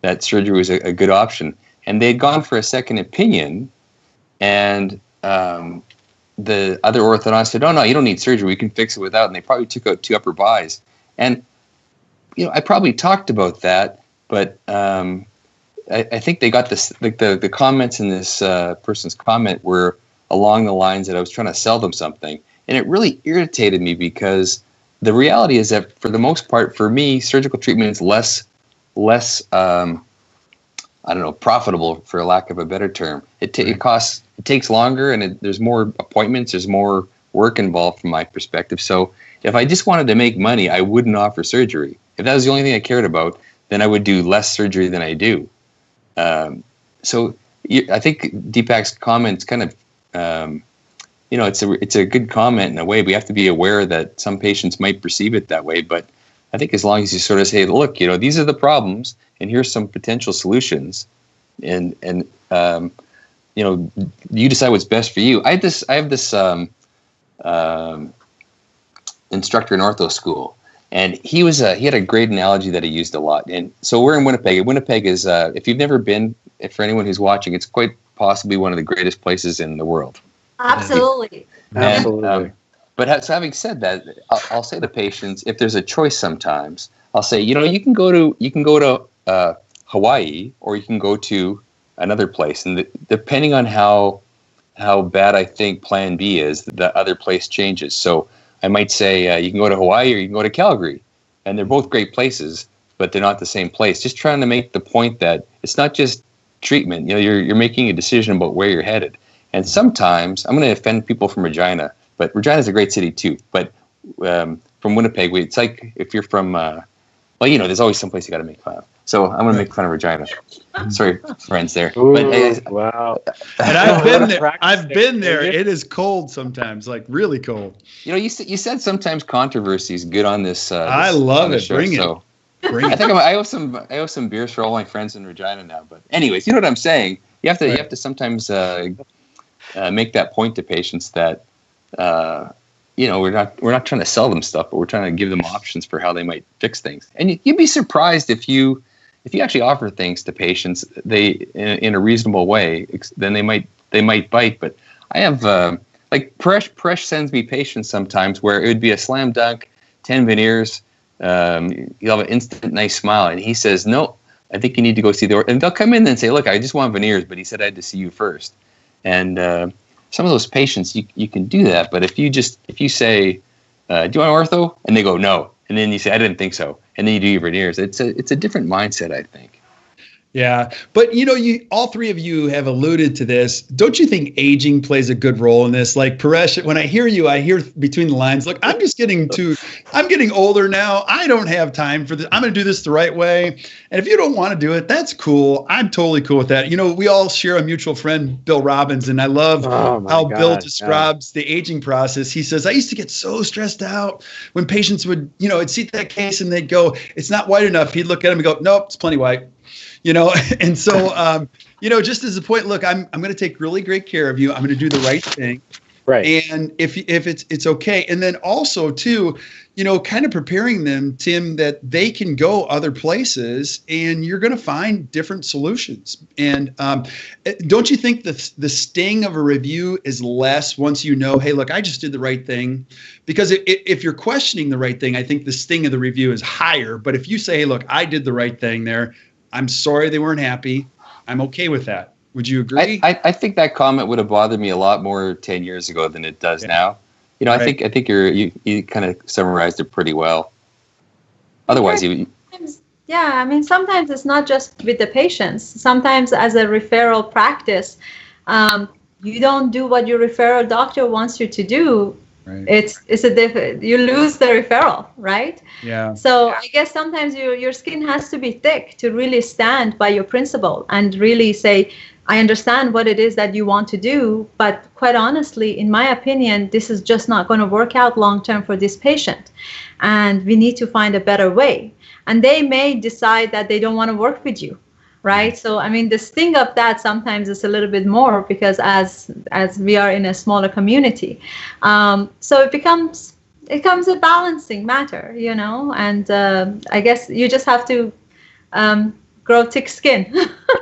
that surgery was a good option. And they had gone for a second opinion, and the other orthodontist said, "Oh no, you don't need surgery. We can fix it without." And they probably took out 2 upper buys. And I probably talked about that, but I think they got this. Like the comments in this person's comment were along the lines that I was trying to sell them something, and it really irritated me because the reality is that for the most part, for me, surgical treatment is less profitable, for lack of a better term. It takes longer, and there's more appointments, there's more work involved from my perspective. So if I just wanted to make money, I wouldn't offer surgery. If that was the only thing I cared about, then I would do less surgery than I do. So I think Deepak's comments kind of, it's a good comment in a way. We have to be aware that some patients might perceive it that way, but I think as long as you sort of say, look, these are the problems, and here's some potential solutions, and you decide what's best for you. I have this instructor in ortho school, and he had a great analogy that he used a lot. And so we're in Winnipeg. Winnipeg is, if you've never been, for anyone who's watching, it's quite possibly one of the greatest places in the world.
Absolutely.
Absolutely.
But having said that, I'll say to patients, if there's a choice sometimes, I'll say, you can go to Hawaii, or you can go to another place. And depending on how bad I think plan B is, the other place changes. So I might say you can go to Hawaii or you can go to Calgary. And they're both great places, but they're not the same place. Just trying to make the point that it's not just treatment. You're making a decision about where you're headed. And sometimes, I'm going to offend people from Regina, but Regina's a great city too. But from Winnipeg, it's like if you're from, there's always some place you got to make fun of. So I'm going to make fun of Regina. Sorry, friends there.
Ooh,
but,
wow.
And I've been there. I've been there. It is cold sometimes, like really cold.
You said sometimes controversy is good on this.
I love it.
Show,
Bring it.
So
Bring
I
it.
think I owe some beers for all my friends in Regina now. But anyways, you know what I'm saying. You have to sometimes make that point to patients that we're not trying to sell them stuff, but we're trying to give them options for how they might fix things. And you'd be surprised if you actually offer things to patients in a reasonable way, then they might bite. But I have like Paresh sends me patients sometimes where it would be a slam dunk, 10 veneers, you'll have an instant nice smile, and he says, no, I think you need to go see and they'll come in and say, look, I just want veneers, but he said I had to see you first. And some of those patients, you can do that, but if you say, do you want ortho? And they go, no. And then you say, I didn't think so. And then you do your veneers. It's a different mindset, I think.
Yeah. But, you all three of you have alluded to this. Don't you think aging plays a good role in this? Like, Paresh, when I hear you, I hear between the lines, look, I'm getting older now. I don't have time for this. I'm going to do this the right way. And if you don't want to do it, that's cool. I'm totally cool with that. We all share a mutual friend, Bill Robbins, and I love how Bill describes the aging process. He says, I used to get so stressed out when patients would, I'd see that case and they'd go, it's not white enough. He'd look at him and go, nope, it's plenty white. And so, just as a point, look, I'm going to take really great care of you. I'm going to do the right thing.
Right.
And if it's okay. And then also too, kind of preparing them, Tim, that they can go other places and you're going to find different solutions. And don't you think the sting of a review is less once hey, look, I just did the right thing? Because if you're questioning the right thing, I think the sting of the review is higher. But if you say, hey, look, I did the right thing there, I'm sorry they weren't happy, I'm okay with that. Would you agree?
I think that comment would have bothered me a lot more 10 years ago than it does now. I think you kind of summarized it pretty well. Otherwise,
sometimes it's not just with the patients. Sometimes as a referral practice, you don't do what your referral doctor wants you to do,
Right.
You lose the referral, right?
Yeah.
So I guess sometimes your skin has to be thick to really stand by your principle and really say, I understand what it is that you want to do, but quite honestly, in my opinion, this is just not going to work out long term for this patient, and we need to find a better way. And they may decide that they don't want to work with you, right? So I mean, the sting of that sometimes is a little bit more, because as we are in a smaller community, so it becomes a balancing matter, you know. And I guess you just have to grow thick skin.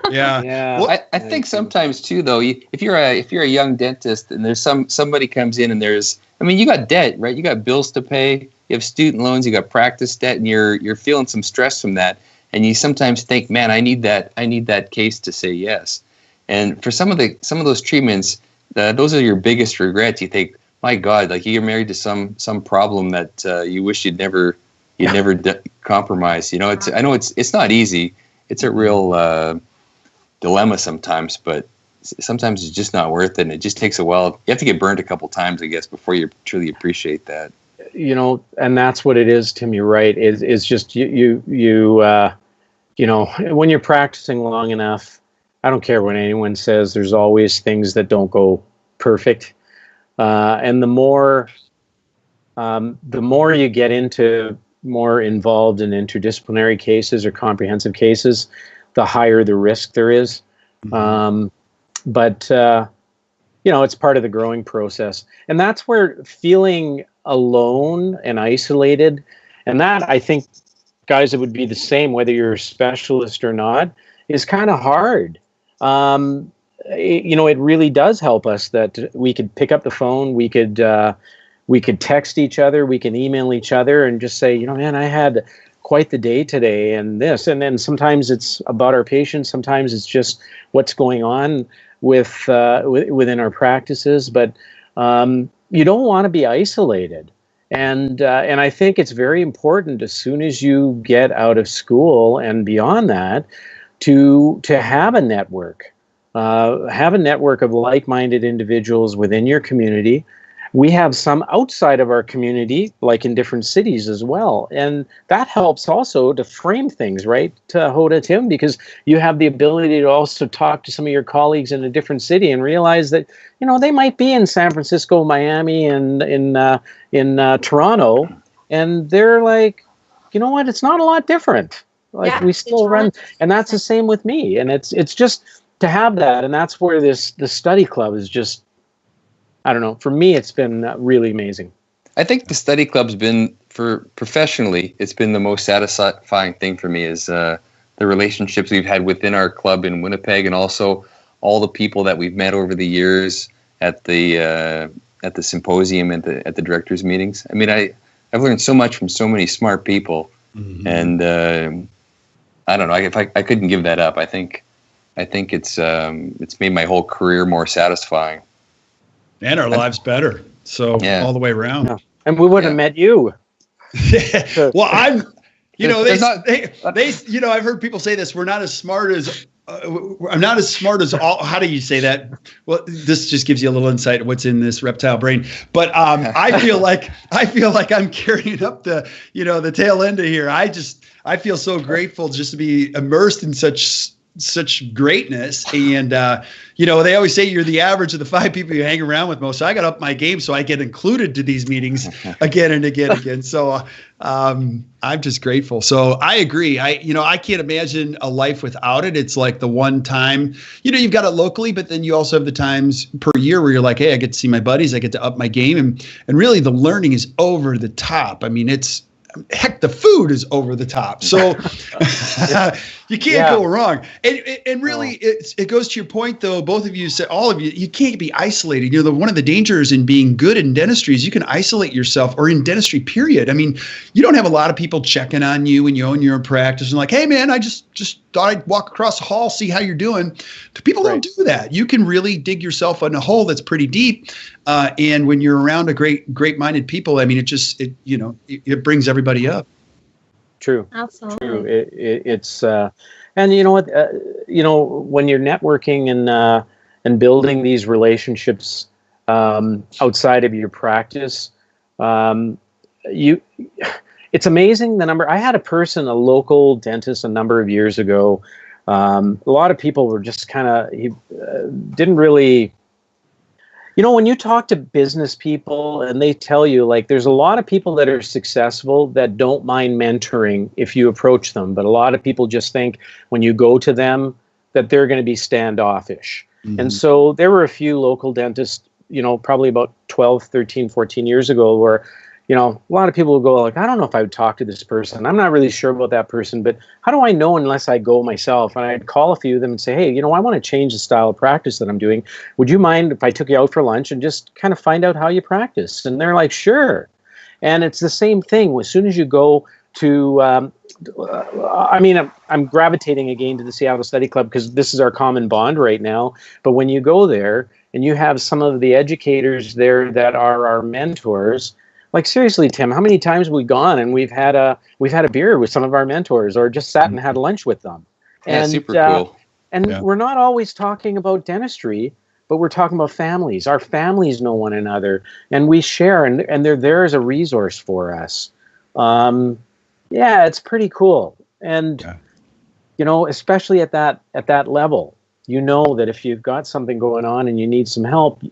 Yeah.
Well, I think sometimes too, though, if you're a young dentist and there's somebody comes in and you got debt, right? You got bills to pay, you have student loans, you got practice debt, and you're feeling some stress from that. And you sometimes think, man, I need that case to say yes. And for some of those treatments, those are your biggest regrets. You think, my God, like you're married to some problem that you wish you'd never compromise. You know, I know it's not easy. It's a real dilemma sometimes, but sometimes it's just not worth it. And it just takes a while. You have to get burned a couple times, I guess, before you truly appreciate that.
You know, and that's what it is, Tim. You're right. It's just you know, when you're practicing long enough, I don't care what anyone says, there's always things that don't go perfect. And the more you get into more involved in interdisciplinary cases or comprehensive cases, the higher the risk there is. But you know, it's part of the growing process. And that's where feeling alone and isolated, and that, I think, guys, it would be the same whether you're a specialist or not, is kind of hard. You know, it really does help us that we could pick up the phone, we could text each other, we can email each other and just say, you know, man, I had quite the day today and this. And then sometimes it's about our patients, sometimes it's just what's going on within our practices. But you don't want to be isolated. And I think it's very important, as soon as you get out of school and beyond that, to have a network. Have a network of like-minded individuals within your community. We have some outside of our community, like in different cities as well. And that helps also to frame things, right, Hoda, Tim, because you have the ability to also talk to some of your colleagues in a different city and realize that, you know, they might be in San Francisco, Miami, and in Toronto, and they're like, you know what, it's not a lot different. Like, we still run, and that's the same with me. And it's just to have that, and that's where the study club is just, I don't know, for me, it's been really amazing.
I think the study club's been, professionally, it's been the most satisfying thing for me, is the relationships we've had within our club in Winnipeg, and also all the people that we've met over the years at the symposium and at the directors' meetings. I mean, I've learned so much from so many smart people, and I don't know, if I couldn't give that up. I think it's made my whole career more satisfying.
And our lives better. So all the way around. Yeah.
And we wouldn't have met you.
Well, I'm, you know, they, you know, I've heard people say this. We're not as smart as, I'm not as smart as all. How do you say that? Well, this just gives you a little insight of what's in this reptile brain. But I feel like I'm carrying up the, you know, the tail end of here. I feel so grateful just to be immersed in such greatness. And you know, they always say you're the average of the 5 people you hang around with most. So I got up my game so I get included to these meetings again and again. So I'm just grateful. So I agree. I can't imagine a life without it. It's like the one time, you know, you've got it locally, but then you also have the times per year where you're like, hey, I get to see my buddies, I get to up my game. And really the learning is over the top. I mean, heck, the food is over the top. So you can't go wrong. And really, it goes to your point, though. Both of you said, all of you can't be isolated. You know, one of the dangers in being good in dentistry is you can isolate yourself, or in dentistry, period. I mean, you don't have a lot of people checking on you when you own your own practice and like, hey, man, I just thought I'd walk across the hall, see how you're doing. People don't do that. You can really dig yourself in a hole that's pretty deep. And when you're around a great-minded people, I mean, it brings everybody up.
True.
Absolutely.
True. It's and you know what, when you're networking and building these relationships outside of your practice. It's amazing the number. I had a local dentist a number of years ago. A lot of people were just kind of, didn't really, when you talk to business people and they tell you, like, there's a lot of people that are successful that don't mind mentoring if you approach them. But a lot of people just think when you go to them that they're going to be standoffish. Mm-hmm. And so there were a few local dentists, probably about 12, 13, 14 years ago where, a lot of people will go like, I don't know if I would talk to this person. I'm not really sure about that person, but how do I know unless I go myself? And I'd call a few of them and say, hey, I want to change the style of practice that I'm doing. Would you mind if I took you out for lunch and just kind of find out how you practice? And they're like, sure. And it's the same thing. As soon as you go to, I'm gravitating again to the Seattle Study Club because this is our common bond right now. But when you go there and you have some of the educators there that are our mentors, like, seriously, Tim, how many times have we gone and we've had a beer with some of our mentors or just sat and had lunch with them?
And super cool.
And we're not always talking about dentistry, but we're talking about families. Our families know one another, and we share, and they're there as a resource for us. It's pretty cool. And especially at that level, that if you've got something going on and you need some help,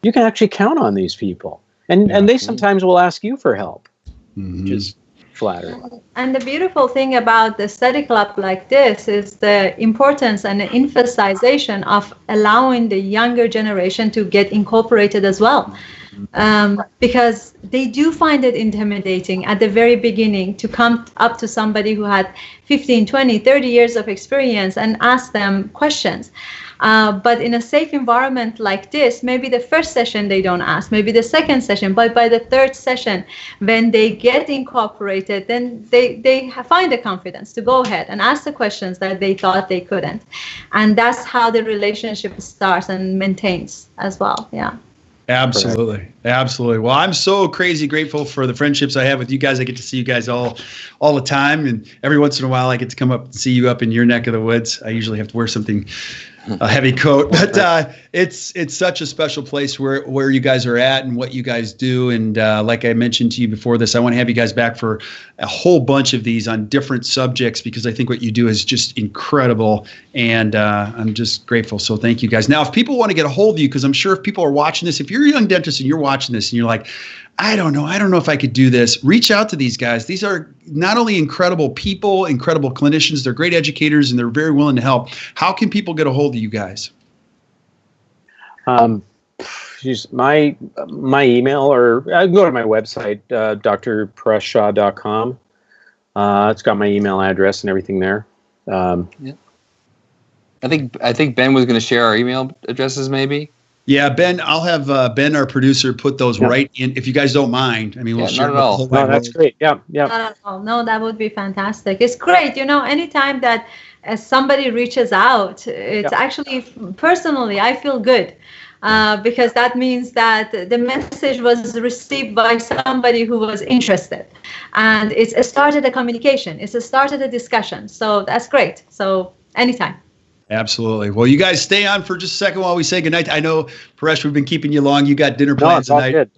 you can actually count on these people. And they sometimes will ask you for help, which is flattering.
And the beautiful thing about the study club like this is the importance and the emphasization of allowing the younger generation to get incorporated as well. Because they do find it intimidating at the very beginning to come up to somebody who had 15, 20, 30 years of experience and ask them questions. But in a safe environment like this, maybe the first session they don't ask, maybe the second session, but by the third session, when they get incorporated, then they find the confidence to go ahead and ask the questions that they thought they couldn't. And that's how the relationship starts and maintains as well. Yeah.
Absolutely. Absolutely. Well, I'm so crazy grateful for the friendships I have with you guys. I get to see you guys all the time. And every once in a while, I get to come up and see you up in your neck of the woods. I usually have to wear something, a heavy coat, but it's such a special place where you guys are at and what you guys do. And like I mentioned to you before this, I want to have you guys back for a whole bunch of these on different subjects because I think what you do is just incredible. And I'm just grateful. So thank you guys. Now, if people want to get a hold of you, because I'm sure if people are watching this, if you're a young dentist and you're watching this and you're like, I don't know if I could do this, reach out to these guys. These are not only incredible people, incredible clinicians, they're great educators, and they're very willing to help. How can people get a hold of you guys?
Use my email, or go to my website, drpareshshah.com. It's got my email address and everything there.
I think Ben was going to share our email addresses, maybe.
Yeah, Ben, I'll have Ben, our producer, put those right in, if you guys don't mind. I mean, we'll share
not at all.
No, that's great. Yeah.
Not at all. No, that would be fantastic. It's great. Anytime that somebody reaches out, it's actually, personally, I feel good. Because that means that the message was received by somebody who was interested. And it started a communication. It started a discussion. So that's great. So anytime.
Absolutely. Well, you guys stay on for just a second while we say goodnight. I know, Paresh, we've been keeping you long. You got dinner plans tonight.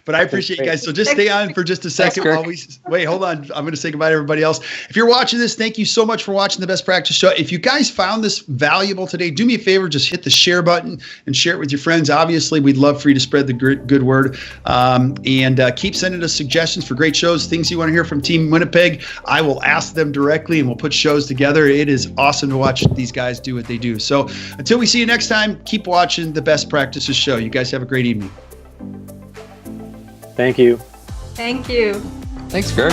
But I appreciate you guys. So just stay on for just a second while we wait. Hold on. I'm going to say goodbye to everybody else. If you're watching this, thank you so much for watching the Best Practice Show. If you guys found this valuable today, do me a favor, just hit the share button and share it with your friends. Obviously, we'd love for you to spread the good word. And keep sending us suggestions for great shows, things you want to hear from Team Winnipeg. I will ask them directly and we'll put shows together. It is awesome to watch these guys do what they do. So until we see you next time, keep watching the Best Practices Show. You guys have a great evening.
Thank you.
Thank you.
Thanks, Kirk.